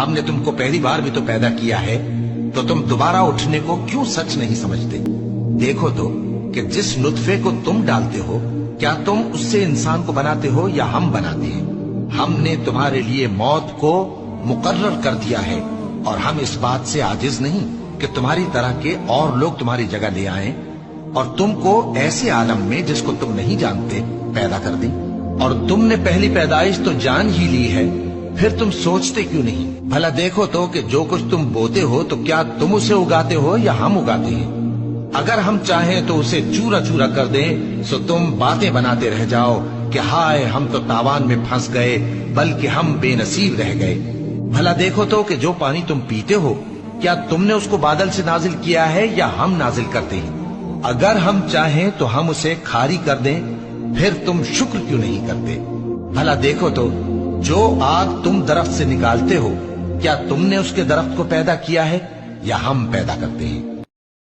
हमने तुमको पहली बार भी तो पैदा किया है, तो तुम दोबारा उठने को क्यों सच नहीं समझते? देखो तो कि जिस नुत्फे को तुम डालते हो, क्या तुम उससे इंसान को बनाते हो या हम बनाते हैं? हमने तुम्हारे लिए मौत को मुकर्रर कर दिया है, और हम इस बात से आजिज नहीं कि तुम्हारी तरह के और लोग तुम्हारी जगह ले आएं और तुमको ऐसे आलम में जिसको तुम नहीं जानते पैदा कर दें। और तुमने पहली पैदाइश तो जान ही ली है, फिर तुम सोचते क्यों नहीं? भला देखो तो कि जो कुछ तुम बोते हो तो क्या तुम उसे उगाते हो या हम उगाते हैं? अगर हम चाहें तो उसे चूरा चूरा कर दें, सो तुम बातें बनाते रह जाओ कि हाय हम तो तावान में फंस गए, बल्कि हम बेनसीब रह गए। भला देखो तो कि जो पानी तुम पीते हो, क्या तुमने उसको बादल से नाजिल किया है या हम नाजिल करते हैं? अगर हम चाहें तो हम उसे खारी कर दें, फिर तुम शुक्र क्यों नहीं करते? भला देखो तो जो आग तुम दरख्त से निकालते हो, क्या तुमने उसके दरख्त को पैदा किया है या हम पैदा करते हैं?